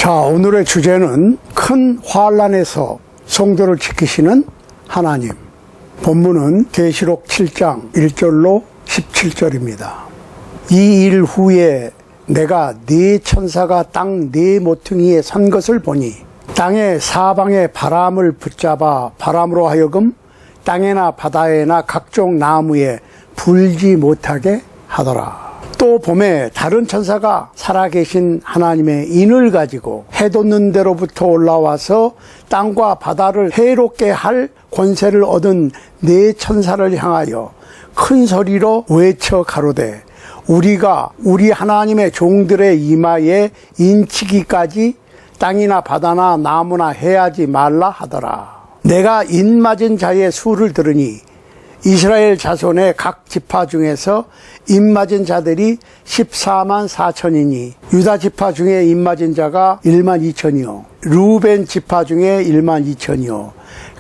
자, 오늘의 주제는 큰 환난에서 성도를 지키시는 하나님. 본문은 계시록 7장 1절로 17절입니다. 이 일 후에 내가 네 천사가 땅 네 모퉁이에 선 것을 보니 땅의 사방에 바람을 붙잡아 바람으로 하여금 땅에나 바다에나 각종 나무에 불지 못하게 하더라. 또 봄에 다른 천사가 살아계신 하나님의 인을 가지고 해 돋는 데로부터 올라와서 땅과 바다를 해롭게 할 권세를 얻은 네 천사를 향하여 큰 소리로 외쳐 가로되 우리가 우리 하나님의 종들의 이마에 인치기까지 땅이나 바다나 나무나 해하지 말라 하더라. 내가 인 맞은 자의 수를 들으니 이스라엘 자손의 각 지파 중에서 인 맞은 자들이 14만 4천이니 유다 지파 중에 인 맞은 자가 1만 2천이요 루벤 지파 중에 1만 2천이요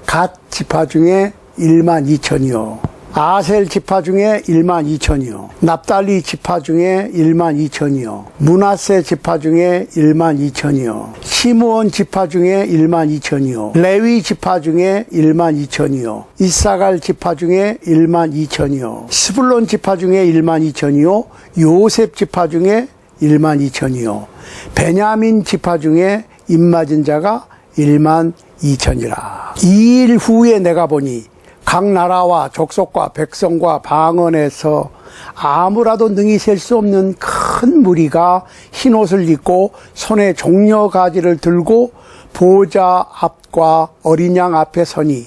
갓 지파 중에 1만 2천이요 아셀 지파 중에 1만 2천이요 납달리 지파 중에 1만 2천이요 므낫세 지파 중에 1만 2천이요 시므온 지파 중에 1만 2천이요 레위 지파 중에 1만 2천이요 이사갈 지파 중에 1만 2천이요 스불론 지파 중에 1만 2천이요 요셉 지파 중에 1만 2천이요 베냐민 지파 중에 입맞은 자가 1만 2천이라. 2일 후에 내가 보니 각 나라와 족속과 백성과 방언에서 아무라도 능히 셀 수 없는 큰 무리가 흰옷을 입고 손에 종려가지를 들고 보좌 앞과 어린 양 앞에 서니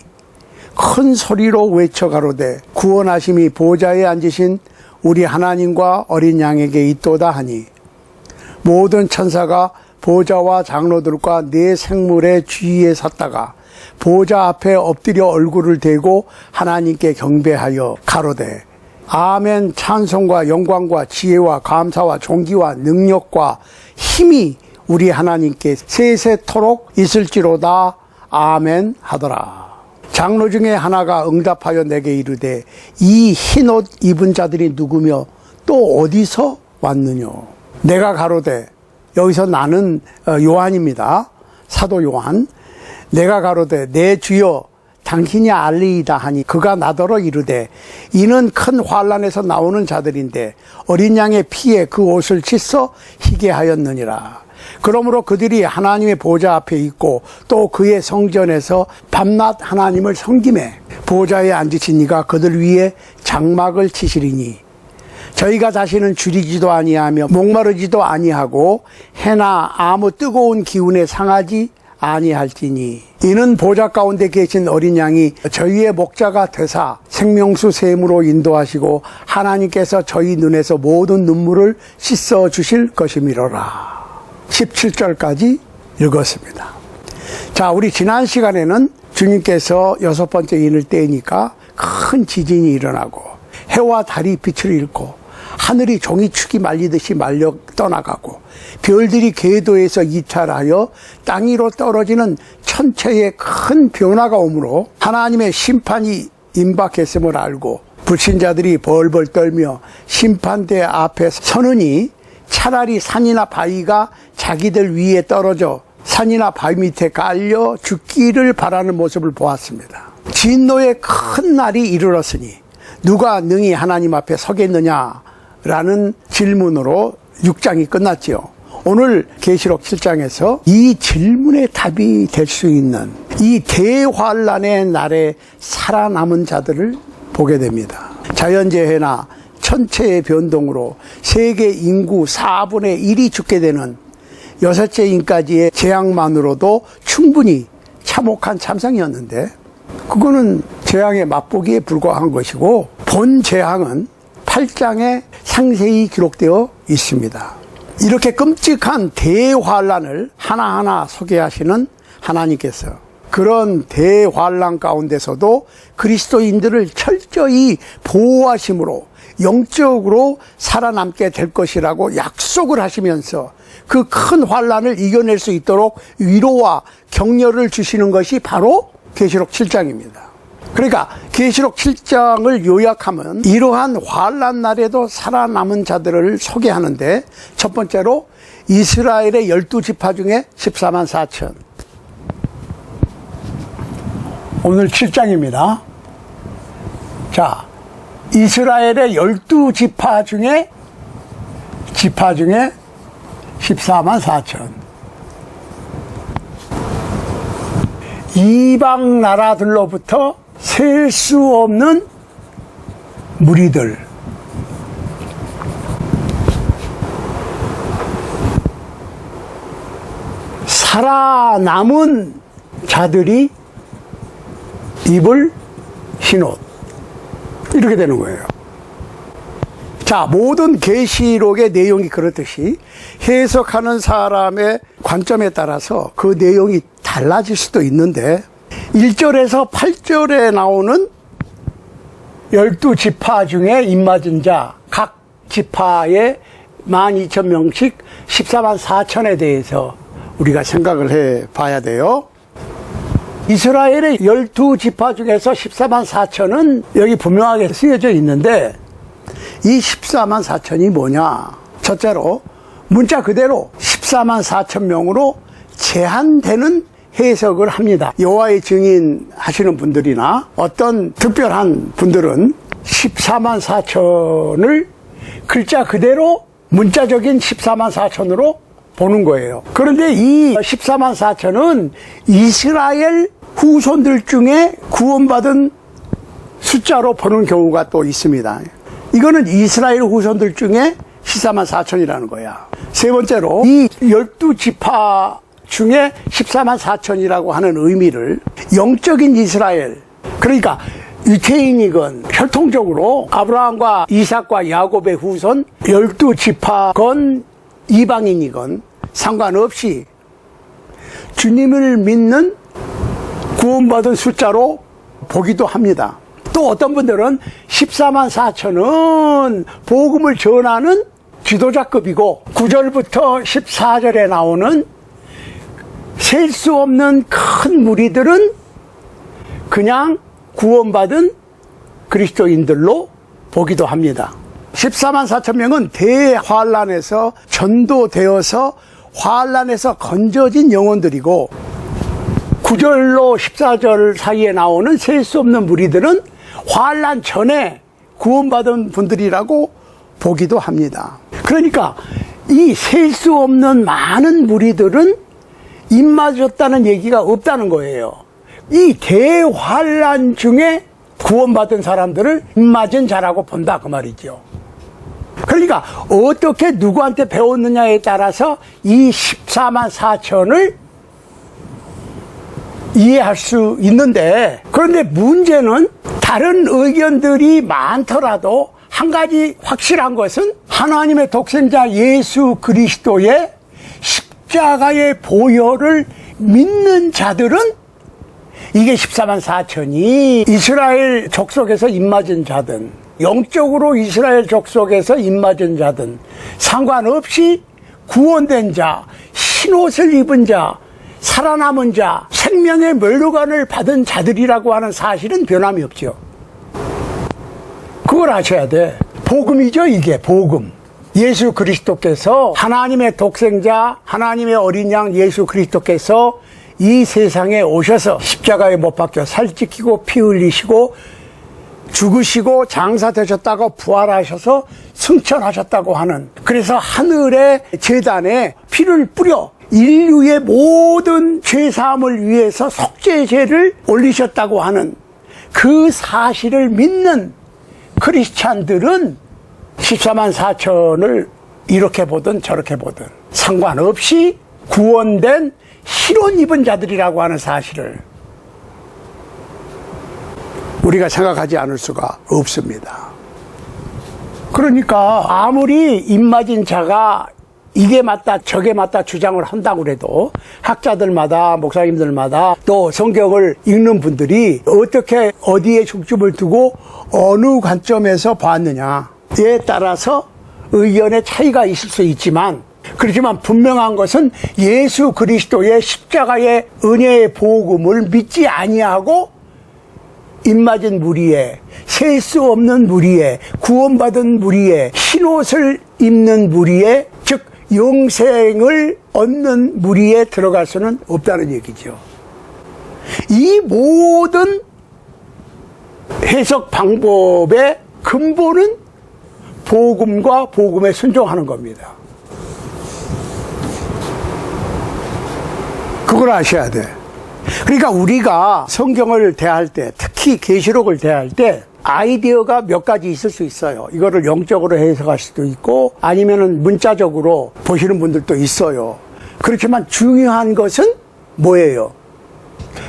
큰 소리로 외쳐 가로되 구원하심이 보좌에 앉으신 우리 하나님과 어린 양에게 있도다 하니 모든 천사가 보좌와 장로들과 네 생물의 주위에 섰다가 보좌 앞에 엎드려 얼굴을 대고 하나님께 경배하여 가로되 아멘. 찬송과 영광과 지혜와 감사와 존귀와 능력과 힘이 우리 하나님께 세세토록 있을지로다. 아멘 하더라. 장로 중에 하나가 응답하여 내게 이르되 이 흰옷 입은 자들이 누구며 또 어디서 왔느냐. 내가 가로되 여기서 나는 요한입니다. 사도 요한. 내가 가로되 내 주여 당신이 알리이다 하니 그가 나더러 이르되 이는 큰 환난에서 나오는 자들인데 어린 양의 피에 그 옷을 씻어 희게 하였느니라. 그러므로 그들이 하나님의 보좌 앞에 있고 또 그의 성전에서 밤낮 하나님을 섬기매 보좌에 앉으신 이가 그들 위에 장막을 치시리니 저희가 다시는 줄이지도 아니하며 목마르지도 아니하고 해나 아무 뜨거운 기운에 상하지 아니할지니 이는 보좌 가운데 계신 어린 양이 저희의 목자가 되사 생명수 샘으로 인도하시고 하나님께서 저희 눈에서 모든 눈물을 씻어 주실 것이미로라. 17절까지 읽었습니다. 자, 우리 지난 시간에는 주님께서 6번째 인을 떼니까 큰 지진이 일어나고 해와 달이 빛을 잃고 하늘이 종이축이 말리듯이 말려 떠나가고 별들이 궤도에서 이탈하여 땅 위로 떨어지는 천체에 큰 변화가 오므로 하나님의 심판이 임박했음을 알고 불신자들이 벌벌 떨며 심판대 앞에 서느니 차라리 산이나 바위가 자기들 위에 떨어져 산이나 바위 밑에 깔려 죽기를 바라는 모습을 보았습니다. 진노의 큰 날이 이르렀으니 누가 능히 하나님 앞에 서겠느냐라는 질문으로 6장이 끝났지요. 오늘 계시록 7장에서 이 질문의 답이 될 수 있는 이 대환란의 날에 살아남은 자들을 보게 됩니다. 자연재해나 천체의 변동으로 세계 인구 4분의 1이 죽게 되는 6째 인까지의 재앙만으로도 충분히 참혹한 참상이었는데 그거는 재앙의 맛보기에 불과한 것이고 본 재앙은 8장에 상세히 기록되어 있습니다. 이렇게 끔찍한 대환란을 하나하나 소개하시는 하나님께서 그런 대환란 가운데서도 그리스도인들을 철저히 보호하심으로 영적으로 살아남게 될 것이라고 약속을 하시면서 그 큰 환란을 이겨낼 수 있도록 위로와 격려를 주시는 것이 바로 계시록 7장입니다. 그러니까 계시록 7장을 요약하면 이러한 환난 날에도 살아남은 자들을 소개하는데 첫 번째로 이스라엘의 12지파 중에 14만 4천. 오늘 7장입니다. 자, 이스라엘의 12지파 중에 14만 4천. 이방 나라들로부터 셀 수 없는 무리들. 살아남은 자들이 입을 흰옷. 이렇게 되는 거예요. 자, 모든 계시록의 내용이 그렇듯이 해석하는 사람의 관점에 따라서 그 내용이 달라질 수도 있는데 1절에서 8절에 나오는 12지파 중에 입맞은 자, 각 지파에 12,000명씩 14만 4천에 대해서 우리가 생각을 해 봐야 돼요. 이스라엘의 12지파 중에서 14만 4천은 여기 분명하게 쓰여져 있는데 이 14만 4천이 뭐냐? 첫째로 문자 그대로 14만 4천 명으로 제한되는 해석을 합니다. 여호와의 증인 하시는 분들이나 어떤 특별한 분들은 14만 4천을 글자 그대로 문자적인 14만 4천으로 보는 거예요. 그런데 이 14만 4천은 이스라엘 후손들 중에 구원받은 숫자로 보는 경우가 또 있습니다. 이거는 이스라엘 후손들 중에 14만 4천이라는 거야. 세 번째로 이 12지파 중에 14만 4천이라고 하는 의미를 영적인 이스라엘, 그러니까 유태인이건 혈통적으로 아브라함과 이삭과 야곱의 후손 12지파건 이방인이건 상관없이 주님을 믿는 구원받은 숫자로 보기도 합니다. 또 어떤 분들은 14만 4천은 복음을 전하는 지도자급이고 9절부터 14절에 나오는 셀 수 없는 큰 무리들은 그냥 구원받은 그리스도인들로 보기도 합니다. 14만 4천 명은 대환란에서 전도되어서 환란에서 건져진 영혼들이고 9절로 14절 사이에 나오는 셀 수 없는 무리들은 환란 전에 구원받은 분들이라고 보기도 합니다. 그러니까 이 셀 수 없는 많은 무리들은 입맞았다는 얘기가 없다는 거예요. 이 대환란 중에 구원받은 사람들을 입맞은 자라고 본다 그 말이죠. 그러니까 어떻게 누구한테 배웠느냐에 따라서 이 14만 4천을 이해할 수 있는데, 그런데 문제는 다른 의견들이 많더라도 한 가지 확실한 것은 하나님의 독생자 예수 그리스도의 십자가의 보혈을 믿는 자들은 이게 14만 4천이 이스라엘 족속에서 입맞은 자든 영적으로 이스라엘 족속에서 입맞은 자든 상관없이 구원된 자, 흰옷을 입은 자, 살아남은 자, 생명의 면류관을 받은 자들이라고 하는 사실은 변함이 없죠. 그걸 아셔야 돼. 복음이죠, 이게 복음. 예수 그리스도께서 하나님의 독생자, 하나님의 어린 양 예수 그리스도께서 이 세상에 오셔서 십자가에 못 박혀 살찌키고 피 흘리시고 죽으시고 장사되셨다고 부활하셔서 승천하셨다고 하는, 그래서 하늘의 제단에 피를 뿌려 인류의 모든 죄사함을 위해서 속죄제를 올리셨다고 하는 그 사실을 믿는 크리스찬들은 14만 4천을 이렇게 보든 저렇게 보든 상관없이 구원된 흰옷 입은 자들이라고 하는 사실을 우리가 생각하지 않을 수가 없습니다. 그러니까 아무리 입맞은 자가 이게 맞다 저게 맞다 주장을 한다고 해도 학자들마다 목사님들마다 또 성경을 읽는 분들이 어떻게 어디에 중점을 두고 어느 관점에서 봤느냐에 따라서 의견의 차이가 있을 수 있지만, 그렇지만 분명한 것은 예수 그리스도의 십자가의 은혜의 복음을 믿지 아니하고 입맞은 무리에, 셀 수 없는 무리에, 구원받은 무리에, 흰옷을 입는 무리에, 즉 영생을 얻는 무리에 들어갈 수는 없다는 얘기죠. 이 모든 해석 방법의 근본은 복음과 복음에 순종하는 겁니다. 그걸 아셔야 돼. 그러니까 우리가 성경을 대할 때, 특히 계시록을 대할 때 아이디어가 몇 가지 있을 수 있어요. 이거를 영적으로 해석할 수도 있고 아니면은 문자적으로 보시는 분들도 있어요. 그렇지만 중요한 것은 뭐예요?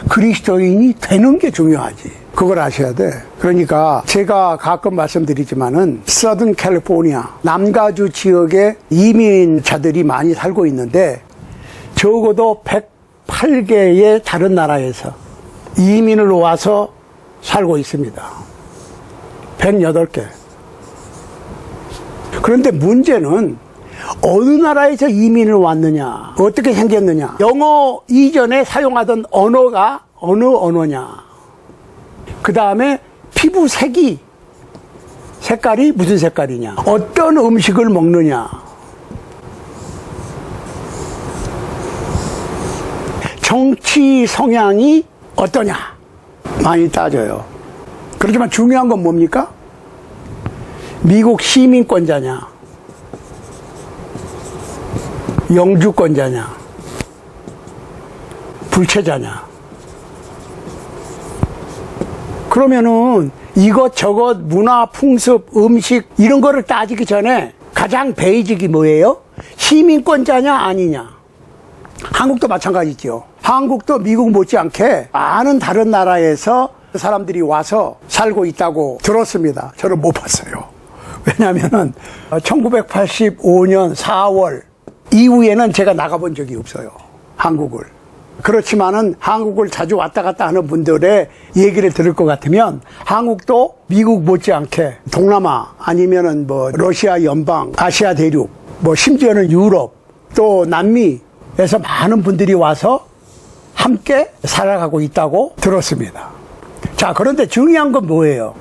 그리스도인이 되는 게 중요하지. 그걸 아셔야 돼. 그러니까 제가 가끔 말씀드리지만은 서든 캘리포니아 남가주 지역에 이민자들이 많이 살고 있는데 적어도 108개의 다른 나라에서 이민을 와서 살고 있습니다. 108개. 그런데 문제는 어느 나라에서 이민을 왔느냐, 어떻게 생겼느냐, 영어 이전에 사용하던 언어가 어느 언어냐, 그 다음에 피부 색깔이 무슨 색깔이냐, 어떤 음식을 먹느냐, 정치 성향이 어떠냐 많이 따져요. 그렇지만 중요한 건 뭡니까? 미국 시민권자냐, 영주권자냐, 불체자냐. 그러면은 이것저것 문화, 풍습, 음식 이런 거를 따지기 전에 가장 베이직이 뭐예요? 시민권자냐 아니냐. 한국도 마찬가지죠. 한국도 미국 못지않게 많은 다른 나라에서 사람들이 와서 살고 있다고 들었습니다. 저는 못 봤어요. 왜냐하면은 1985년 4월 이후에는 제가 나가본 적이 없어요. 한국을. 그렇지만은 한국을 자주 왔다 갔다 하는 분들의 얘기를 들을 것 같으면 한국도 미국 못지않게 동남아 아니면은 뭐 러시아 연방, 아시아 대륙, 뭐 심지어는 유럽, 또 남미에서 많은 분들이 와서 함께 살아가고 있다고 들었습니다. 자, 그런데 중요한 건 뭐예요?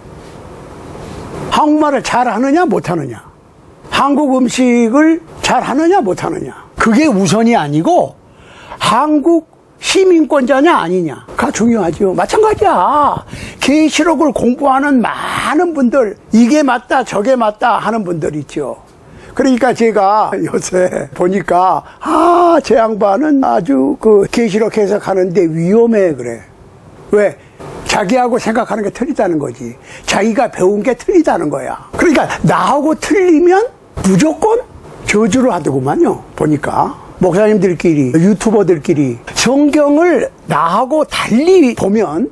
한국말을 잘하느냐 못하느냐, 한국 음식을 잘하느냐 못하느냐, 그게 우선이 아니고 한국 시민권자냐 아니냐가 중요하죠. 마찬가지야. 계시록을 공부하는 많은 분들, 이게 맞다 저게 맞다 하는 분들 있죠. 그러니까 제가 요새 보니까 제 양반은 아주 그 계시록 해석하는데 위험해 그래. 왜? 자기하고 생각하는 게 틀리다는 거지. 자기가 배운 게 틀리다는 거야. 그러니까 나하고 틀리면 무조건 저주를 하더구만요. 보니까 목사님들끼리, 유튜버들끼리 성경을 나하고 달리 보면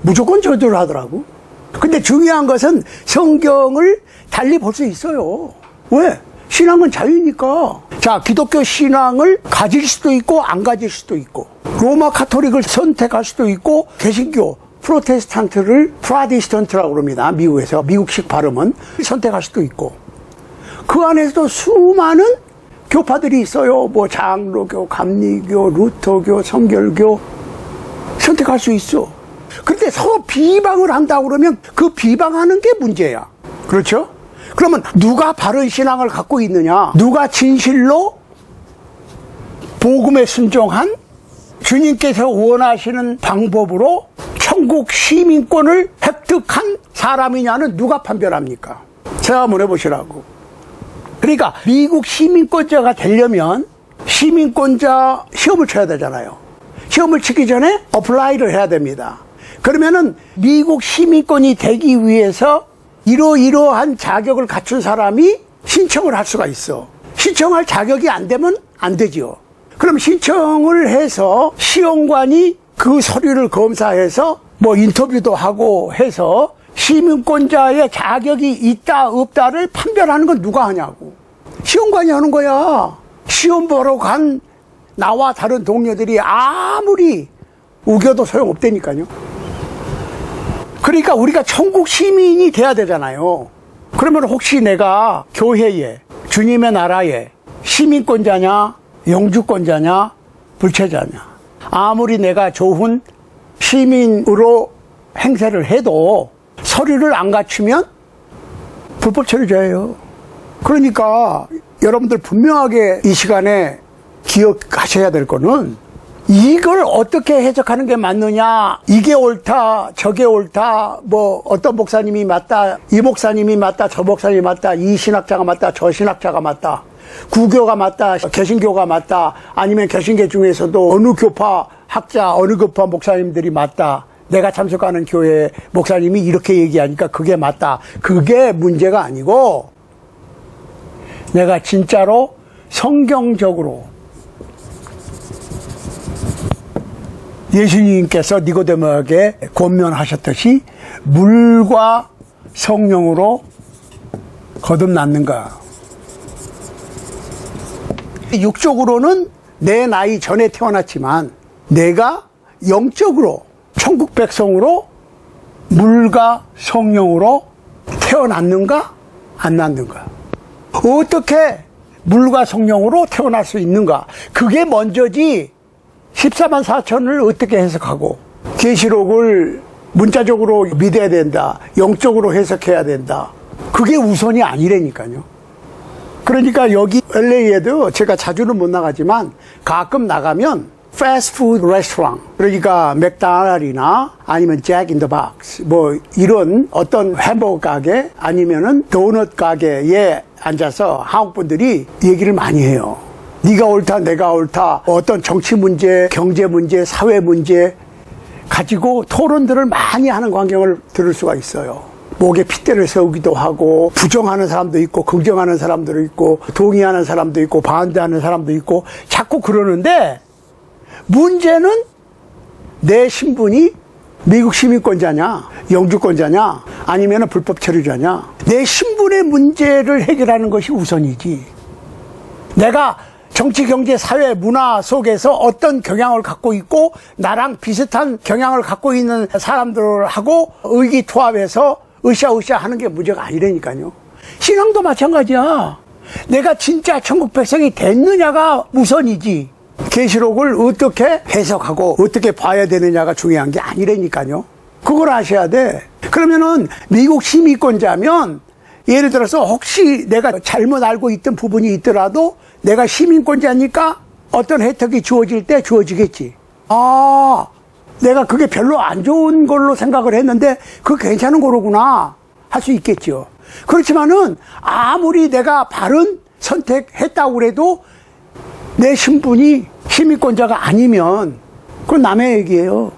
무조건 저주를 하더라고. 근데 중요한 것은 성경을 달리 볼 수 있어요. 왜? 신앙은 자유니까. 자, 기독교 신앙을 가질 수도 있고 안 가질 수도 있고, 로마 카톨릭을 선택할 수도 있고, 개신교 프로테스탄트를 프라디스턴트라고 그럽니다. 미국에서. 미국식 발음은 선택할 수도 있고, 그 안에서도 수많은 교파들이 있어요. 뭐 장로교, 감리교, 루터교, 성결교 선택할 수 있어. 그런데 서로 비방을 한다고 그러면 그 비방하는 게 문제야. 그렇죠? 그러면 누가 바른 신앙을 갖고 있느냐, 누가 진실로 복음에 순종한 주님께서 원하시는 방법으로 천국 시민권을 획득한 사람이냐는 누가 판별합니까? 제가 한번 해보시라고. 그러니까 미국 시민권자가 되려면 시민권자 시험을 쳐야 되잖아요. 시험을 치기 전에 어플라이를 해야 됩니다. 그러면은 미국 시민권이 되기 위해서 이러이러한 자격을 갖춘 사람이 신청을 할 수가 있어. 신청할 자격이 안 되면 안 되죠. 그럼 신청을 해서 시험관이 그 서류를 검사해서 뭐 인터뷰도 하고 해서 시민권자의 자격이 있다 없다를 판별하는 건 누가 하냐고. 시험관이 하는 거야. 시험 보러 간 나와 다른 동료들이 아무리 우겨도 소용없다니까요. 그러니까 우리가 천국 시민이 돼야 되잖아요. 그러면 혹시 내가 교회에, 주님의 나라에 시민권자냐, 영주권자냐, 불체자냐, 아무리 내가 좋은 시민으로 행세를 해도 서류를 안 갖추면 불법 체류자예요. 그러니까 여러분들 분명하게 이 시간에 기억하셔야 될 거는 이걸 어떻게 해석하는 게 맞느냐, 이게 옳다, 저게 옳다, 뭐 어떤 목사님이 맞다, 이 목사님이 맞다, 저 목사님이 맞다, 이 신학자가 맞다, 저 신학자가 맞다, 구교가 맞다, 개신교가 맞다, 아니면 개신교 중에서도 어느 교파 학자, 어느 교파 목사님들이 맞다, 내가 참석하는 교회 목사님이 이렇게 얘기하니까 그게 맞다. 그게 문제가 아니고 내가 진짜로 성경적으로 예수님께서 니고데모에게 권면하셨듯이 물과 성령으로 거듭났는가. 육적으로는 내 나이 전에 태어났지만 내가 영적으로 천국 백성으로 물과 성령으로 태어났는가 안 났는가. 어떻게 물과 성령으로 태어날 수 있는가. 그게 먼저지 14만 4천을 어떻게 해석하고 계시록을 문자적으로 믿어야 된다, 영적으로 해석해야 된다, 그게 우선이 아니라니까요. 그러니까 여기 LA에도 제가 자주는 못 나가지만 가끔 나가면 패스트푸드 레스토랑, 그러니까 맥도날드나 아니면 잭 인 더 박스, 뭐 이런 어떤 햄버거 가게 아니면은 도넛 가게에 앉아서 한국 분들이 얘기를 많이 해요. 네가 옳다, 내가 옳다, 어떤 정치 문제, 경제 문제, 사회 문제 가지고 토론들을 많이 하는 광경을 들을 수가 있어요. 목에 핏대를 세우기도 하고, 부정하는 사람도 있고, 긍정하는 사람도 있고, 동의하는 사람도 있고, 반대하는 사람도 있고, 자꾸 그러는데 문제는 내 신분이 미국 시민권자냐, 영주권자냐, 아니면 불법 체류자냐. 내 신분의 문제를 해결하는 것이 우선이지. 내가 정치, 경제, 사회, 문화 속에서 어떤 경향을 갖고 있고 나랑 비슷한 경향을 갖고 있는 사람들하고 의기투합해서 으쌰으쌰 하는 게 문제가 아니라니까요. 신앙도 마찬가지야. 내가 진짜 천국 백성이 됐느냐가 우선이지. 계시록을 어떻게 해석하고 어떻게 봐야 되느냐가 중요한 게 아니라니까요. 그걸 아셔야 돼. 그러면은 미국 시민권자면 예를 들어서 혹시 내가 잘못 알고 있던 부분이 있더라도 내가 시민권자니까 어떤 혜택이 주어질 때 주어지겠지. 아, 내가 그게 별로 안 좋은 걸로 생각을 했는데 그거 괜찮은 거로구나 할 수 있겠죠. 그렇지만은 아무리 내가 바른 선택했다고 그래도 내 신분이 시민권자가 아니면 그건 남의 얘기예요.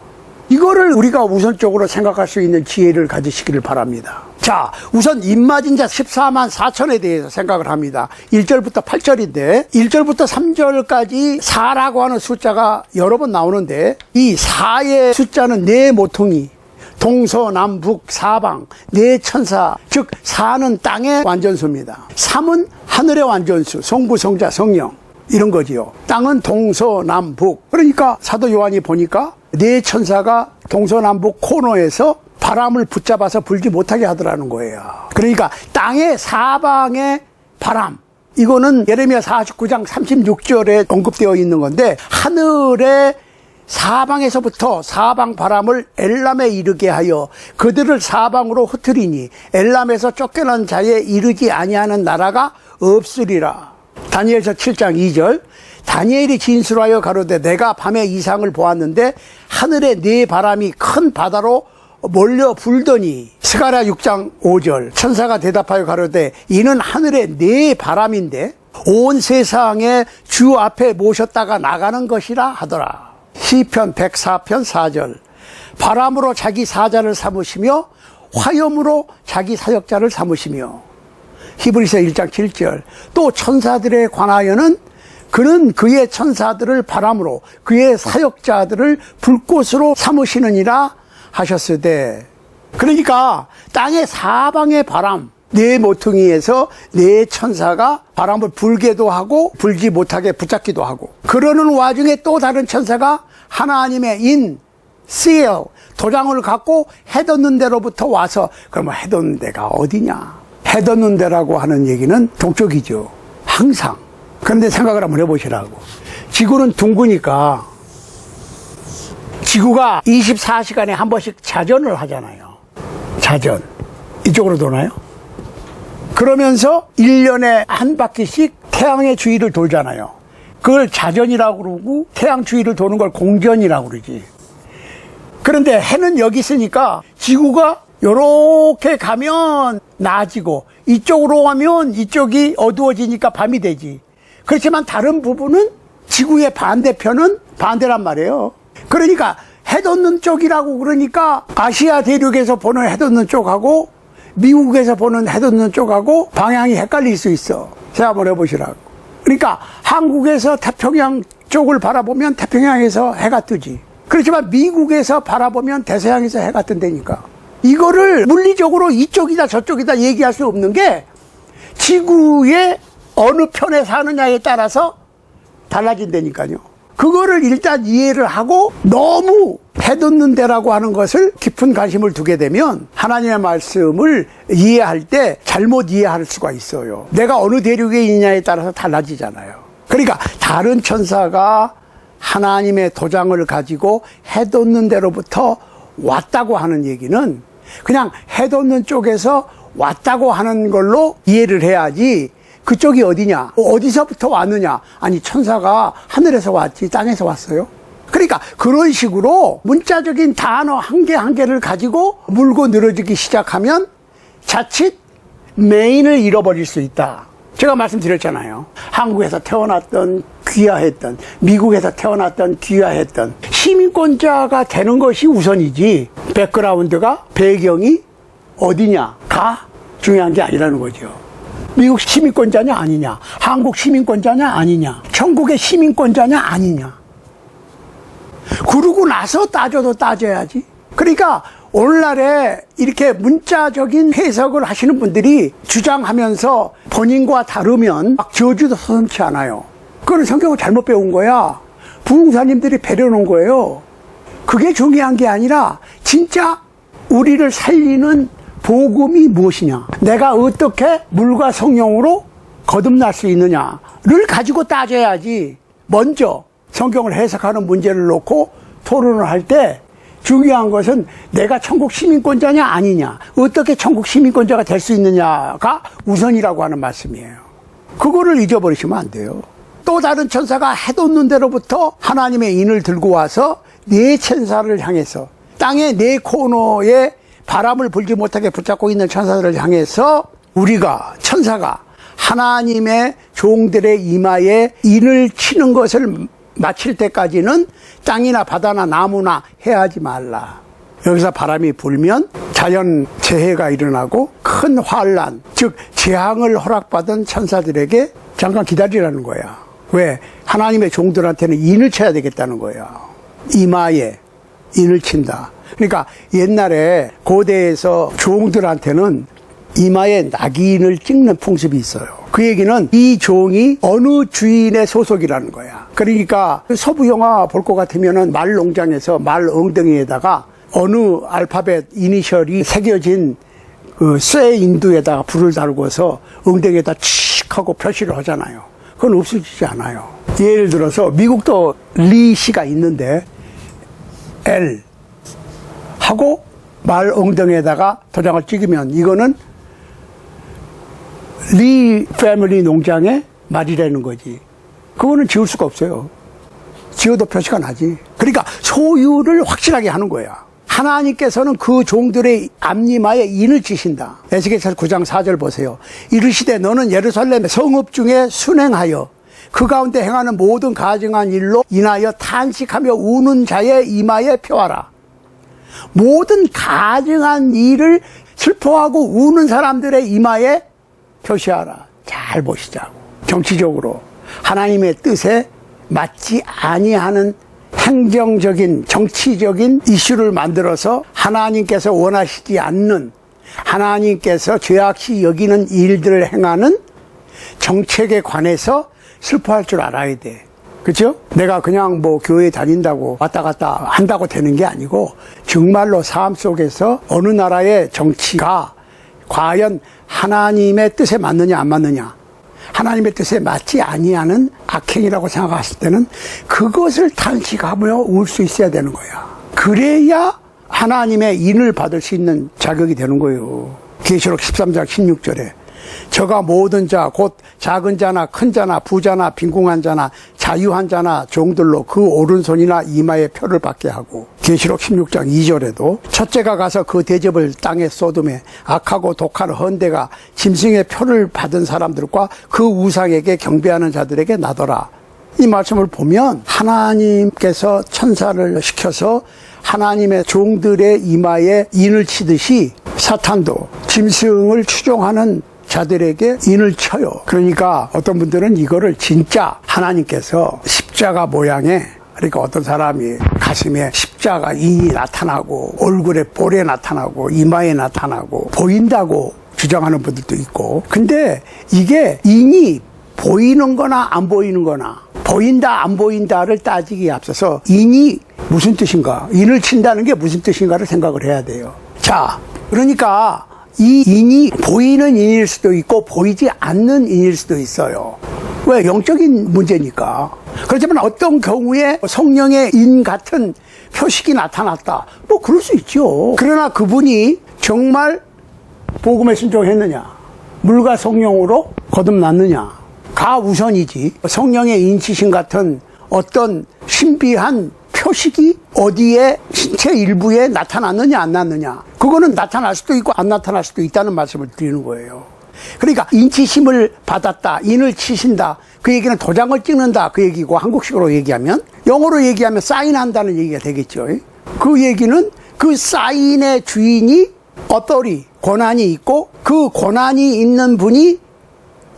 이거를 우리가 우선적으로 생각할 수 있는 지혜를 가지시기를 바랍니다. 자, 우선 입맞은 자 14만 4천에 대해서 생각을 합니다. 1절부터 8절인데 1절부터 3절까지 4라고 하는 숫자가 여러 번 나오는데 이 4의 숫자는 네 모퉁이, 동서남북 사방, 네 천사, 즉 4는 땅의 완전수입니다. 3은 하늘의 완전수, 성부, 성자, 성령 이런 거지요. 땅은 동서남북. 그러니까 사도 요한이 보니까 네 천사가 동서남북 코너에서 바람을 붙잡아서 불지 못하게 하더라는 거예요. 그러니까 땅의 사방의 바람, 이거는 예레미야 49장 36절에 언급되어 있는 건데 하늘의 사방에서부터 사방 바람을 엘람에 이르게 하여 그들을 사방으로 흩으리니 엘람에서 쫓겨난 자에 이르지 아니하는 나라가 없으리라. 다니엘서 7장 2절, 다니엘이 진술하여 가로되 내가 밤에 이상을 보았는데 하늘에 네 바람이 큰 바다로 몰려 불더니. 스가랴 6장 5절, 천사가 대답하여 가로되 이는 하늘에 네 바람인데 온 세상에 주 앞에 모셨다가 나가는 것이라 하더라. 시편 104편 4절, 바람으로 자기 사자를 삼으시며 화염으로 자기 사역자를 삼으시며. 히브리서 1장 7절, 또 천사들에 관하여는 그는 그의 천사들을 바람으로 그의 사역자들을 불꽃으로 삼으시느니라 하셨으되. 그러니까 땅의 사방의 바람, 네 모퉁이에서 네 천사가 바람을 불게도 하고 불지 못하게 붙잡기도 하고, 그러는 와중에 또 다른 천사가 하나님의 인, seal, 도장을 갖고 해돋는 데로부터 와서, 그러면 해돋는 데가 어디냐? 해돋는 데라고 하는 얘기는 동쪽이죠. 항상. 그런데 생각을 한번 해보시라고. 지구는 둥그니까 지구가 24시간에 한 번씩 자전을 하잖아요. 자전. 이쪽으로 도나요? 그러면서 1년에 한 바퀴씩 태양의 주위를 돌잖아요. 그걸 자전이라고 그러고 태양 주위를 도는 걸 공전이라고 그러지. 그런데 해는 여기 있으니까 지구가 요렇게 가면 나아지고 이쪽으로 가면 이쪽이 어두워지니까 밤이 되지. 그렇지만 다른 부분은 지구의 반대편은 반대란 말이에요. 그러니까 해 돋는 쪽이라고 그러니까 아시아 대륙에서 보는 해 돋는 쪽하고 미국에서 보는 해 돋는 쪽하고 방향이 헷갈릴 수 있어. 제가 한번 해보시라고. 그러니까 한국에서 태평양 쪽을 바라보면 태평양에서 해가 뜨지. 그렇지만 미국에서 바라보면 대서양에서 해가 뜬다니까. 이거를 물리적으로 이쪽이다 저쪽이다 얘기할 수 없는 게 지구의 어느 편에 사느냐에 따라서 달라진다니까요. 그거를 일단 이해를 하고 너무 해돋는 데라고 하는 것을 깊은 관심을 두게 되면 하나님의 말씀을 이해할 때 잘못 이해할 수가 있어요. 내가 어느 대륙에 있냐에 따라서 달라지잖아요. 그러니까 다른 천사가 하나님의 도장을 가지고 해돋는 데로부터 왔다고 하는 얘기는 그냥 해돋는 쪽에서 왔다고 하는 걸로 이해를 해야지 그쪽이 어디냐, 어디서부터 왔느냐. 아니 천사가 하늘에서 왔지 땅에서 왔어요? 그러니까 그런 식으로 문자적인 단어 한 개 한 개를 가지고 물고 늘어지기 시작하면 자칫 메인을 잃어버릴 수 있다. 제가 말씀드렸잖아요. 한국에서 태어났던 귀화했던, 미국에서 태어났던 귀화했던 시민권자가 되는 것이 우선이지 백그라운드가 배경이 어디냐가 중요한 게 아니라는 거죠. 미국 시민권자냐 아니냐, 한국 시민권자냐 아니냐, 천국의 시민권자냐 아니냐. 그러고 나서 따져도 따져야지. 그러니까 오늘날에 이렇게 문자적인 해석을 하시는 분들이 주장하면서 본인과 다르면 막 저주도 서슴지 않아요. 그건 성경을 잘못 배운 거야. 부흥사님들이 배려놓은 거예요. 그게 중요한 게 아니라 진짜 우리를 살리는 복음이 무엇이냐, 내가 어떻게 물과 성령으로 거듭날 수 있느냐를 가지고 따져야지. 먼저 성경을 해석하는 문제를 놓고 토론을 할 때 중요한 것은 내가 천국 시민권자냐 아니냐, 어떻게 천국 시민권자가 될 수 있느냐가 우선이라고 하는 말씀이에요. 그거를 잊어버리시면 안 돼요. 또 다른 천사가 해돋는 데로부터 하나님의 인을 들고 와서 네 천사를 향해서 땅의 네 코너에 바람을 불지 못하게 붙잡고 있는 천사들을 향해서 우리가 천사가 하나님의 종들의 이마에 인을 치는 것을 마칠 때까지는 땅이나 바다나 나무나 해하지 말라. 여기서 바람이 불면 자연 재해가 일어나고 큰 환란, 즉 재앙을 허락받은 천사들에게 잠깐 기다리라는 거야. 왜? 하나님의 종들한테는 인을 쳐야 되겠다는 거야. 이마에 인을 친다. 그러니까 옛날에 고대에서 종들한테는 이마에 낙인을 찍는 풍습이 있어요. 그 얘기는 이 종이 어느 주인의 소속이라는 거야. 그러니까 서부 영화 볼 것 같으면은 말 농장에서 말 엉덩이에다가 어느 알파벳 이니셜이 새겨진 그 쇠 인두에다가 불을 달고서 엉덩이에다 칙 하고 표시를 하잖아요. 그건 없어지지 않아요. 예를 들어서 미국도 리 씨가 있는데 L 하고 말 엉덩이에다가 도장을 찍으면 이거는 리 패밀리 농장의 말이라는 거지. 그거는 지울 수가 없어요. 지워도 표시가 나지. 그러니까 소유를 확실하게 하는 거야. 하나님께서는 그 종들의 앞니마에 인을 치신다. 에스겔서 9장 4절 보세요. 이르시되 너는 예루살렘 성읍 중에 순행하여 그 가운데 행하는 모든 가증한 일로 인하여 탄식하며 우는 자의 이마에 펴하라. 모든 가증한 일을 슬퍼하고 우는 사람들의 이마에 표시하라. 잘 보시자고. 정치적으로 하나님의 뜻에 맞지 아니하는 행정적인 정치적인 이슈를 만들어서 하나님께서 원하시지 않는, 하나님께서 죄악시 여기는 일들을 행하는 정책에 관해서 슬퍼할 줄 알아야 돼. 그렇죠? 내가 그냥 뭐 교회 다닌다고 왔다 갔다 한다고 되는 게 아니고 정말로 삶 속에서 어느 나라의 정치가 과연 하나님의 뜻에 맞느냐 안 맞느냐, 하나님의 뜻에 맞지 아니하는 악행이라고 생각했을 때는 그것을 탄식하며 울 수 있어야 되는 거야. 그래야 하나님의 인을 받을 수 있는 자격이 되는 거예요. 계시록 13장 16절에 저가 모든 자 곧 작은 자나 큰 자나 부자나 빈궁한 자나 자유한 자나 종들로 그 오른손이나 이마에 표를 받게 하고 계시록 16장 2절에도 첫째가 가서 그 대접을 땅에 쏟음에 악하고 독한 헌대가 짐승의 표를 받은 사람들과 그 우상에게 경배하는 자들에게 나더라. 이 말씀을 보면 하나님께서 천사를 시켜서 하나님의 종들의 이마에 인을 치듯이 사탄도 짐승을 추종하는 자들에게 인을 쳐요. 그러니까 어떤 분들은 이거를 진짜 하나님께서 십자가 모양의, 그러니까 어떤 사람이 가슴에 십자가 인이 나타나고 얼굴에 볼에 나타나고 이마에 나타나고 보인다고 주장하는 분들도 있고, 근데 이게 인이 보이는 거나 안 보이는 거나, 보인다 안 보인다를 따지기에 앞서서 인이 무슨 뜻인가, 인을 친다는 게 무슨 뜻인가를 생각을 해야 돼요. 자, 그러니까 이 인이 보이는 인일 수도 있고 보이지 않는 인일 수도 있어요. 왜? 영적인 문제니까. 그렇지만 어떤 경우에 성령의 인 같은 표식이 나타났다, 뭐 그럴 수 있죠. 그러나 그분이 정말 복음에 순종했느냐, 물과 성령으로 거듭났느냐가 우선이지, 성령의 인치심 같은 어떤 신비한 표식이 어디에 신체 일부에 나타났느냐 안 났느냐, 그거는 나타날 수도 있고 안 나타날 수도 있다는 말씀을 드리는 거예요. 그러니까 인치심을 받았다, 인을 치신다, 그 얘기는 도장을 찍는다 그 얘기고, 한국식으로 얘기하면, 영어로 얘기하면 사인한다는 얘기가 되겠죠. 그 얘기는 그 사인의 주인이 어떠리, 권한이 있고, 그 권한이 있는 분이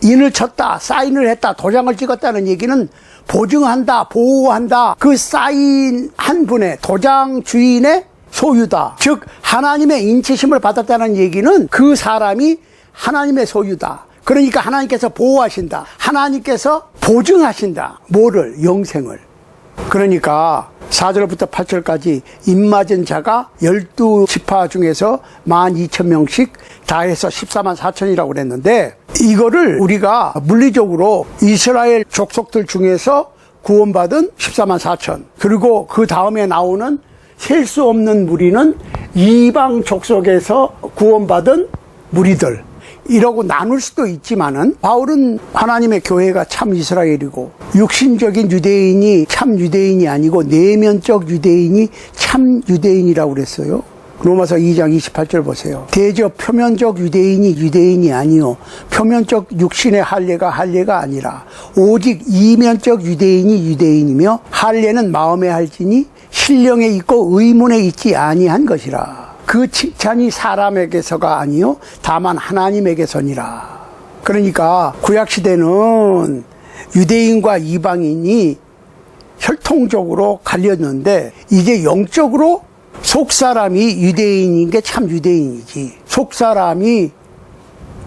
인을 쳤다, 사인을 했다, 도장을 찍었다는 얘기는 보증한다, 보호한다, 그 사인한 분의, 도장 주인의 소유다. 즉 하나님의 인치심을 받았다는 얘기는 그 사람이 하나님의 소유다. 그러니까 하나님께서 보호하신다, 하나님께서 보증하신다. 뭐를? 영생을. 그러니까 4절부터 8절까지 입맞은 자가 12지파 중에서 12,000명씩 다 해서 14만 4천이라고 그랬는데, 이거를 우리가 물리적으로 이스라엘 족속들 중에서 구원받은 14만 4천, 그리고 그 다음에 나오는 셀 수 없는 무리는 이방 족속에서 구원받은 무리들, 이러고 나눌 수도 있지만은, 바울은 하나님의 교회가 참 이스라엘이고 육신적인 유대인이 참 유대인이 아니고 내면적 유대인이 참 유대인이라고 그랬어요. 로마서 2장 28절 보세요. 대저 표면적 유대인이 유대인이 아니요 표면적 육신의 할례가 할례가 아니라 오직 이면적 유대인이 유대인이며, 할례는 마음에 할지니 신령에 있고 의문에 있지 아니한 것이라. 그 칭찬이 사람에게서가 아니요 다만 하나님에게서니라. 그러니까 구약시대는 유대인과 이방인이 혈통적으로 갈렸는데, 이제 영적으로 속사람이 유대인인 게 참 유대인이지, 속사람이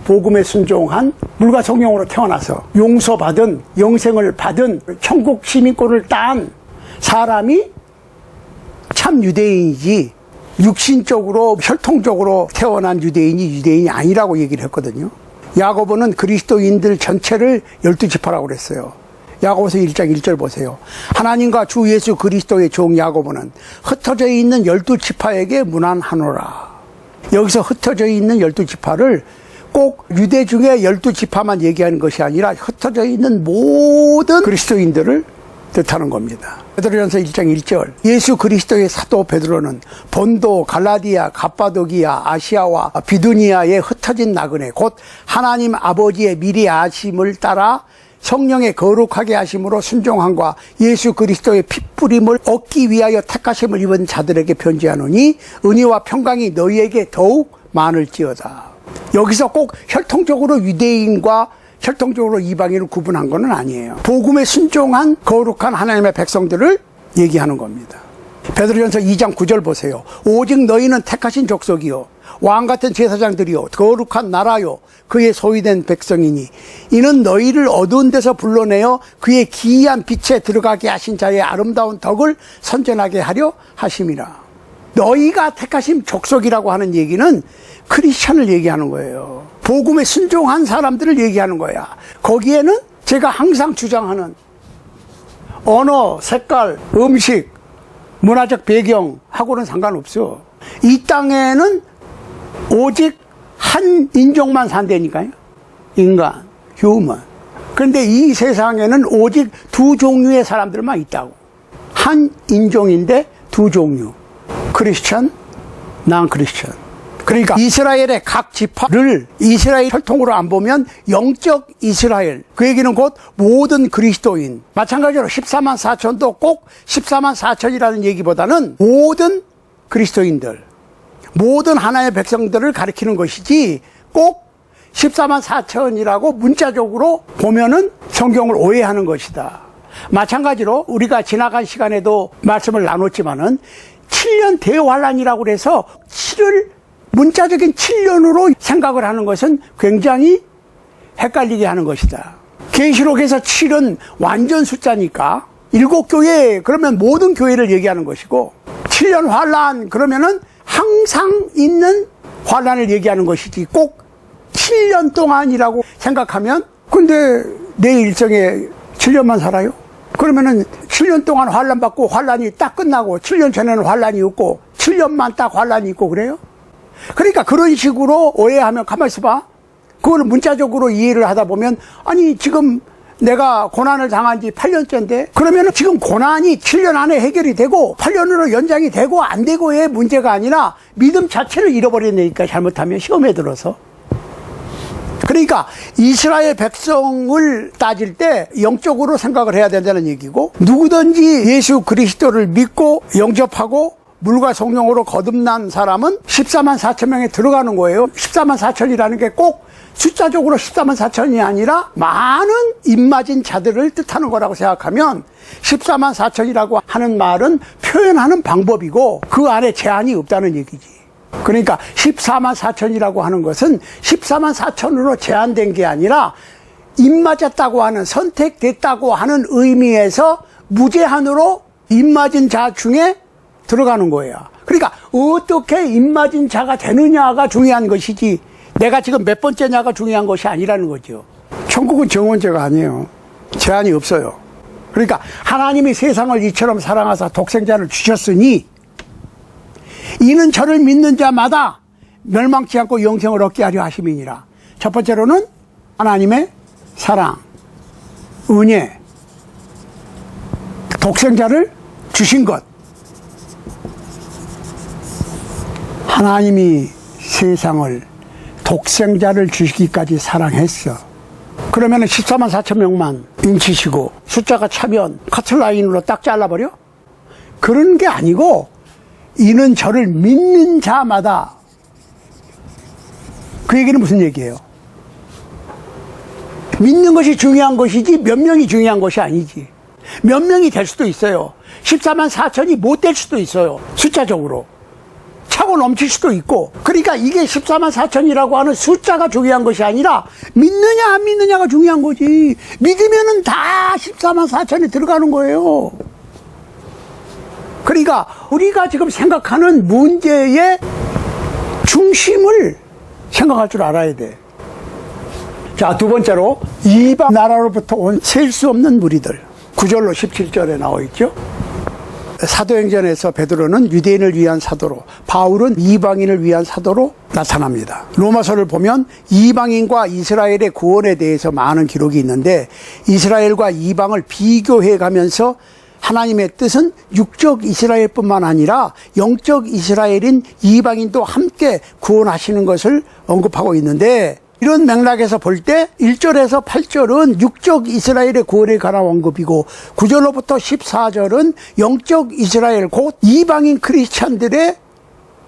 복음에 순종한 물과 성령으로 태어나서 용서받은, 영생을 받은, 천국 시민권을 딴 사람이 참 유대인이지, 육신적으로 혈통적으로 태어난 유대인이 유대인이 아니라고 얘기를 했거든요. 야고보는 그리스도인들 전체를 12지파라고 그랬어요. 야고보서 1장 1절 보세요. 하나님과 주 예수 그리스도의 종 야고보는 흩어져 있는 12지파에게 문안하노라. 여기서 흩어져 있는 12지파를 꼭 유대 중에 12지파만 얘기하는 것이 아니라 흩어져 있는 모든 그리스도인들을 뜻하는 겁니다. 베드로전서 1장 1절, 예수 그리스도의 사도 베드로는 본도, 갈라디아, 갑바도기아, 아시아와 비두니아에 흩어진 나그네 곧 하나님 아버지의 미리 아심을 따라 성령의 거룩하게 하심으로 순종함과 예수 그리스도의 핏부림을 얻기 위하여 택하심을 입은 자들에게 편지하노니 은혜와 평강이 너희에게 더욱 많을지어다. 여기서 꼭 혈통적으로 유대인과 혈통적으로 이방인을 구분한 건 아니에요. 복음에 순종한 거룩한 하나님의 백성들을 얘기하는 겁니다. 베드로전서 2장 9절 보세요. 오직 너희는 택하신 족속이요 왕같은 제사장들이요 거룩한 나라요 그의 소유된 백성이니 이는 너희를 어두운 데서 불러내어 그의 기이한 빛에 들어가게 하신 자의 아름다운 덕을 선전하게 하려 하심이라. 너희가 택하신 족속이라고 하는 얘기는 크리스천을 얘기하는 거예요. 복음에 순종한 사람들을 얘기하는 거야. 거기에는 제가 항상 주장하는 언어, 색깔, 음식, 문화적 배경하고는 상관없어. 이 땅에는 오직 한 인종만 산다니까요. 인간, 휴먼. 그런데 이 세상에는 오직 두 종류의 사람들만 있다고. 한 인종인데 두 종류. 크리스천, 난 크리스천. 그러니까 이스라엘의 각 지파를 이스라엘 혈통으로 안 보면 영적 이스라엘, 그 얘기는 곧 모든 그리스도인, 마찬가지로 14만 4천도 꼭 14만 4천이라는 얘기보다는 모든 그리스도인들, 모든 하나의 백성들을 가리키는 것이지 꼭 14만 4천이라고 문자적으로 보면은 성경을 오해하는 것이다. 마찬가지로 우리가 지나간 시간에도 말씀을 나눴지만은 7년 대환란이라고 그래서 7을 문자적인 7년으로 생각을 하는 것은 굉장히 헷갈리게 하는 것이다. 계시록에서 7은 완전 숫자니까 7교회 그러면 모든 교회를 얘기하는 것이고 7년 환란 그러면은 항상 있는 환란을 얘기하는 것이지 꼭 7년 동안이라고 생각하면 근데 내 일생에 7년만 살아요? 그러면은 7년 동안 환란 받고 환란이 딱 끝나고 7년 전에는 환란이 없고 7년만 딱 환란이 있고 그래요? 그러니까 그런 식으로 오해하면 가만히 있어봐. 그걸 문자적으로 이해를 하다 보면 아니 지금 내가 고난을 당한 지 8년째인데 그러면 지금 고난이 7년 안에 해결이 되고 8년으로 연장이 되고 안 되고의 문제가 아니라 믿음 자체를 잃어버린다니까 잘못하면 시험에 들어서. 그러니까 이스라엘 백성을 따질 때 영적으로 생각을 해야 된다는 얘기고 누구든지 예수 그리스도를 믿고 영접하고 물과 성령으로 거듭난 사람은 14만 4천 명에 들어가는 거예요. 14만 4천이라는 게 꼭 숫자적으로 14만 4천이 아니라 많은 입맞은 자들을 뜻하는 거라고 생각하면 14만 4천이라고 하는 말은 표현하는 방법이고 그 안에 제한이 없다는 얘기지. 그러니까 14만 4천이라고 하는 것은 14만 4천으로 제한된 게 아니라 입맞았다고 하는 선택됐다고 하는 의미에서 무제한으로 입맞은 자 중에 들어가는 거예요. 그러니까 어떻게 입맞은 자가 되느냐가 중요한 것이지 내가 지금 몇 번째냐가 중요한 것이 아니라는 거죠. 천국은 정원제가 아니에요. 제한이 없어요. 그러니까 하나님이 세상을 이처럼 사랑하사 독생자를 주셨으니 이는 저를 믿는 자마다 멸망치 않고 영생을 얻게 하려 하심이니라. 첫 번째로는 하나님의 사랑, 은혜, 독생자를 주신 것. 하나님이 세상을 독생자를 주시기까지 사랑했어. 그러면 14만 4천 명만 인치시고 숫자가 차면 커트라인으로 딱 잘라버려? 그런 게 아니고 이는 저를 믿는 자마다. 그 얘기는 무슨 얘기예요? 믿는 것이 중요한 것이지 몇 명이 중요한 것이 아니지. 몇 명이 될 수도 있어요. 14만 4천이 못 될 수도 있어요. 숫자적으로. 차고 넘칠 수도 있고. 그러니까 이게 14만 4천이라고 하는 숫자가 중요한 것이 아니라 믿느냐 안 믿느냐가 중요한 거지. 믿으면은 다 14만 4천에 들어가는 거예요. 그러니까 우리가 지금 생각하는 문제의 중심을 생각할 줄 알아야 돼. 자, 두 번째로 이방 나라로부터 온 셀 수 없는 무리들. 9절로 17절에 나와 있죠. 사도행전에서 베드로는 유대인을 위한 사도로, 바울은 이방인을 위한 사도로 나타납니다. 로마서를 보면 이방인과 이스라엘의 구원에 대해서 많은 기록이 있는데 이스라엘과 이방을 비교해 가면서 하나님의 뜻은 육적 이스라엘뿐만 아니라 영적 이스라엘인 이방인도 함께 구원하시는 것을 언급하고 있는데 이런 맥락에서 볼 때 1절에서 8절은 육적 이스라엘의 구원에 관한 언급이고 9절로부터 14절은 영적 이스라엘 곧 이방인 크리스찬들의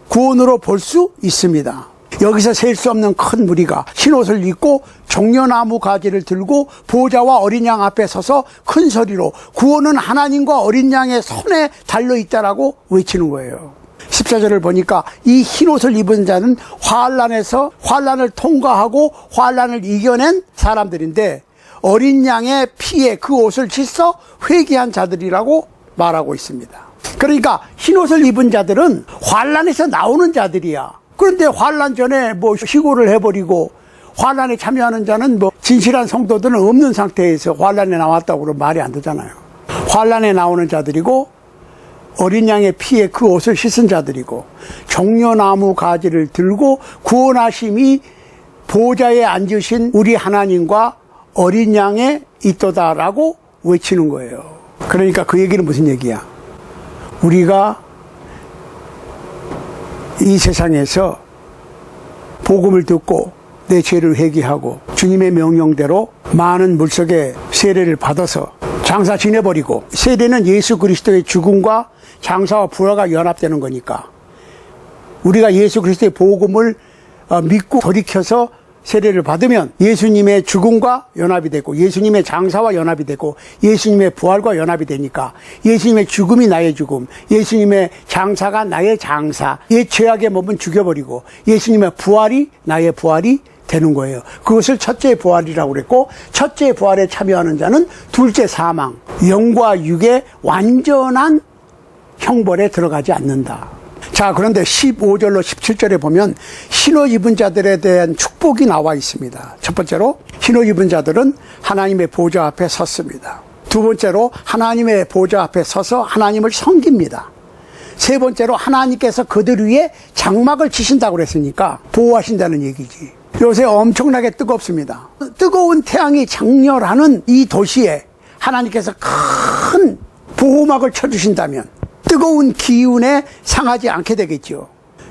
구원으로 볼 수 있습니다. 여기서 셀 수 없는 큰 무리가 흰옷을 입고 종려나무 가지를 들고 보좌와 어린 양 앞에 서서 큰 소리로 구원은 하나님과 어린 양의 손에 달려있다라고 외치는 거예요. 14절을 보니까 이 흰옷을 입은 자는 환란에서 환란을 통과하고 환란을 이겨낸 사람들인데 어린 양의 피에 그 옷을 씻어 회개한 자들이라고 말하고 있습니다. 그러니까 흰옷을 입은 자들은 환란에서 나오는 자들이야. 그런데 환란 전에 뭐 희고를 해버리고 환란에 참여하는 자는 뭐 진실한 성도들은 없는 상태에서 환란에 나왔다고 그러면 말이 안 되잖아요. 환란에 나오는 자들이고 어린 양의 피에 그 옷을 씻은 자들이고 종려나무 가지를 들고 구원하심이 보좌에 앉으신 우리 하나님과 어린 양에 있도다라고 외치는 거예요. 그러니까 그 얘기는 무슨 얘기야? 우리가 이 세상에서 복음을 듣고 내 죄를 회개하고 주님의 명령대로 많은 물속에 세례를 받아서 장사 지내버리고, 세례는 예수 그리스도의 죽음과 장사와 부활과 연합되는 거니까 우리가 예수 그리스도의 복음을 믿고 돌이켜서 세례를 받으면 예수님의 죽음과 연합이 되고 예수님의 장사와 연합이 되고 예수님의 부활과 연합이 되니까 예수님의 죽음이 나의 죽음, 예수님의 장사가 나의 장사, 옛 죄악의 몸은 죽여버리고 예수님의 부활이 나의 부활이 되는 거예요. 그것을 첫째 부활이라고 그랬고, 첫째 부활에 참여하는 자는 둘째 사망, 영과 육의 완전한 형벌에 들어가지 않는다. 자, 그런데 15절로 17절에 보면 흰옷 입은 자들에 대한 축복이 나와 있습니다. 첫 번째로 흰옷 입은 자들은 하나님의 보좌 앞에 섰습니다. 두 번째로 하나님의 보좌 앞에 서서 하나님을 섬깁니다. 세 번째로 하나님께서 그들 위에 장막을 치신다고 그랬으니까 보호하신다는 얘기지. 요새 엄청나게 뜨겁습니다. 뜨거운 태양이 장렬하는 이 도시에 하나님께서 큰 보호막을 쳐주신다면 뜨거운 기운에 상하지 않게 되겠죠.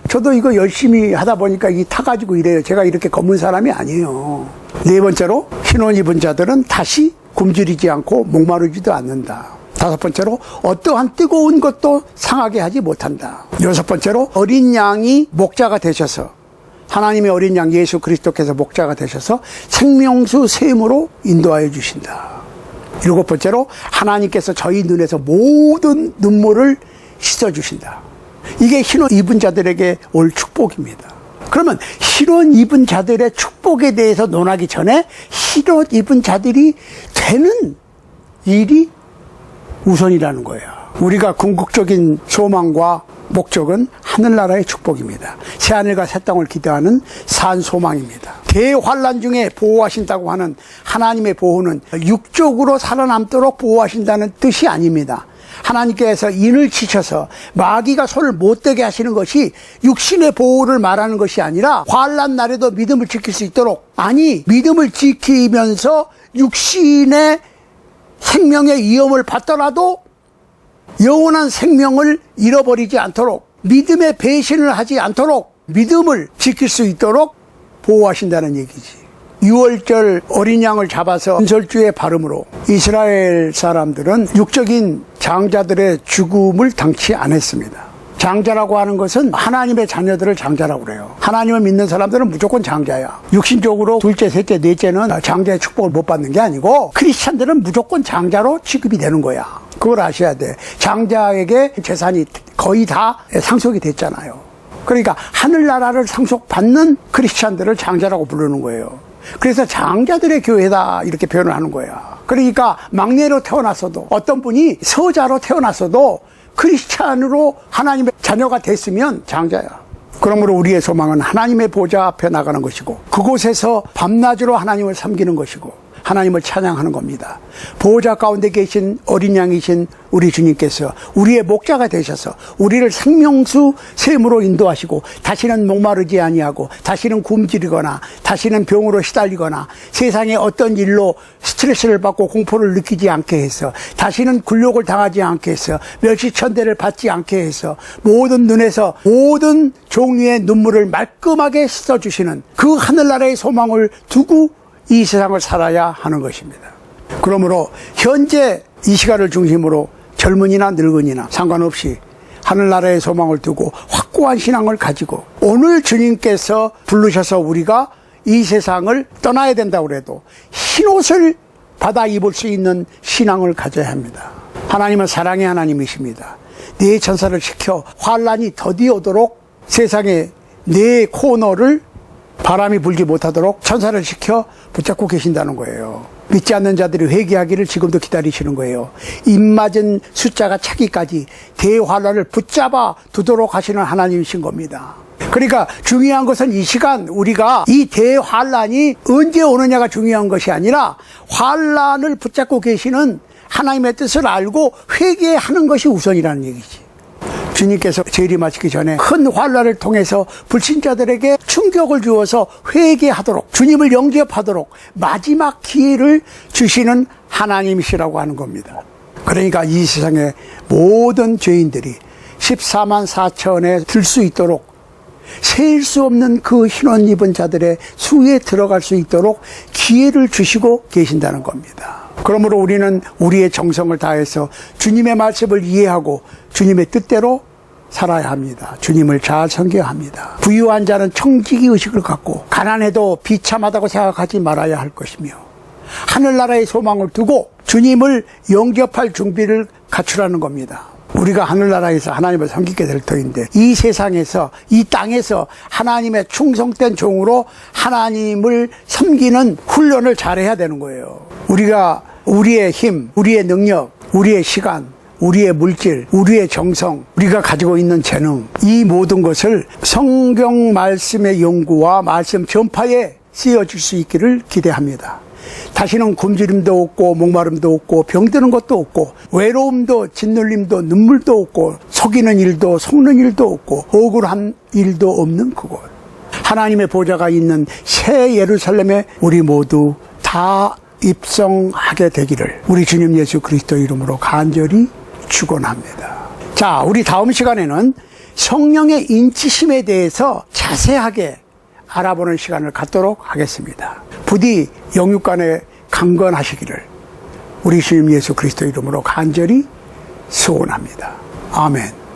저도 이거 열심히 하다 보니까 이 타가지고 이래요. 제가 이렇게 검은 사람이 아니에요. 네 번째로 흰옷 입은 자들은 다시 굶주리지 않고 목마르지도 않는다. 다섯 번째로 어떠한 뜨거운 것도 상하게 하지 못한다. 여섯 번째로 어린 양이 목자가 되셔서, 하나님의 어린 양 예수 그리스도께서 목자가 되셔서 생명수 샘으로 인도하여 주신다. 일곱 번째로 하나님께서 저희 눈에서 모든 눈물을 씻어주신다. 이게 흰옷 입은 자들에게 올 축복입니다. 그러면 흰옷 입은 자들의 축복에 대해서 논하기 전에 흰옷 입은 자들이 되는 일이 우선이라는 거예요. 우리가 궁극적인 소망과 목적은 하늘나라의 축복입니다. 새하늘과 새 땅을 기대하는 산 소망입니다. 대환란 중에 보호하신다고 하는 하나님의 보호는 육적으로 살아남도록 보호하신다는 뜻이 아닙니다. 하나님께서 인을 치셔서 마귀가 손을 못 대게 하시는 것이 육신의 보호를 말하는 것이 아니라 환란 날에도 믿음을 지킬 수 있도록, 아니 믿음을 지키면서 육신의 생명의 위험을 받더라도 영원한 생명을 잃어버리지 않도록, 믿음의 배신을 하지 않도록 믿음을 지킬 수 있도록 보호하신다는 얘기지. 6월절 어린 양을 잡아서 은설주의 발음으로 이스라엘 사람들은 육적인 장자들의 죽음을 당치 않았습니다. 장자라고 하는 것은 하나님의 자녀들을 장자라고 그래요. 하나님을 믿는 사람들은 무조건 장자야. 육신적으로 둘째, 셋째, 넷째는 장자의 축복을 못 받는 게 아니고 크리스찬들은 무조건 장자로 취급이 되는 거야. 그걸 아셔야 돼. 장자에게 재산이 거의 다 상속이 됐잖아요. 그러니까 하늘나라를 상속받는 크리스찬들을 장자라고 부르는 거예요. 그래서 장자들의 교회다 이렇게 표현을 하는 거야. 그러니까 막내로 태어났어도, 어떤 분이 서자로 태어났어도 크리스찬으로 하나님의 자녀가 됐으면 장자야. 그러므로 우리의 소망은 하나님의 보좌 앞에 나가는 것이고, 그곳에서 밤낮으로 하나님을 섬기는 것이고 하나님을 찬양하는 겁니다. 보호자 가운데 계신 어린 양이신 우리 주님께서 우리의 목자가 되셔서 우리를 생명수 샘으로 인도하시고, 다시는 목마르지 아니하고, 다시는 굶주리거나 다시는 병으로 시달리거나 세상의 어떤 일로 스트레스를 받고 공포를 느끼지 않게 해서, 다시는 굴욕을 당하지 않게 해서, 멸시천대를 받지 않게 해서, 모든 눈에서 모든 종류의 눈물을 말끔하게 씻어주시는 그 하늘나라의 소망을 두고 이 세상을 살아야 하는 것입니다. 그러므로 현재 이 시간을 중심으로 젊은이나 늙은이나 상관없이 하늘나라의 소망을 두고 확고한 신앙을 가지고, 오늘 주님께서 부르셔서 우리가 이 세상을 떠나야 된다고 해도 흰옷을 받아 입을 수 있는 신앙을 가져야 합니다. 하나님은 사랑의 하나님이십니다. 네 천사를 시켜 환란이 더디 오도록 세상에 네 코너를 바람이 불지 못하도록 천사를 시켜 붙잡고 계신다는 거예요. 믿지 않는 자들이 회개하기를 지금도 기다리시는 거예요. 입맞은 숫자가 차기까지 대환란을 붙잡아 두도록 하시는 하나님이신 겁니다. 그러니까 중요한 것은 이 시간 우리가 이 대환란이 언제 오느냐가 중요한 것이 아니라 환란을 붙잡고 계시는 하나님의 뜻을 알고 회개하는 것이 우선이라는 얘기지. 주님께서 재림하시기 전에 큰 환란을 통해서 불신자들에게 충격을 주어서 회개하도록, 주님을 영접하도록 마지막 기회를 주시는 하나님이시라고 하는 겁니다. 그러니까 이 세상의 모든 죄인들이 14만 4천에 들 수 있도록, 셀 수 없는 그 흰옷 입은 자들의 수에 들어갈 수 있도록 기회를 주시고 계신다는 겁니다. 그러므로 우리는 우리의 정성을 다해서 주님의 말씀을 이해하고 주님의 뜻대로 살아야 합니다. 주님을 잘 섬겨야 합니다. 부유한 자는 청지기 의식을 갖고 가난해도 비참하다고 생각하지 말아야 할 것이며, 하늘나라의 소망을 두고 주님을 영접할 준비를 갖추라는 겁니다. 우리가 하늘나라에서 하나님을 섬기게 될 터인데, 이 세상에서, 이 땅에서 하나님의 충성된 종으로 하나님을 섬기는 훈련을 잘해야 되는 거예요. 우리가 우리의 힘, 우리의 능력, 우리의 시간, 우리의 물질, 우리의 정성, 우리가 가지고 있는 재능, 이 모든 것을 성경 말씀의 연구와 말씀 전파에 쓰여질 수 있기를 기대합니다. 다시는 굶주림도 없고 목마름도 없고 병드는 것도 없고 외로움도 짓눌림도 눈물도 없고 속이는 일도 속는 일도 없고 억울한 일도 없는 그곳, 하나님의 보좌가 있는 새 예루살렘에 우리 모두 다 입성하게 되기를 우리 주님 예수 그리스도 이름으로 간절히 축원합니다. 자, 우리 다음 시간에는 성령의 인치심에 대해서 자세하게 알아보는 시간을 갖도록 하겠습니다. 부디 영육간에 강건하시기를 우리 주님 예수 그리스도 이름으로 간절히 소원합니다. 아멘.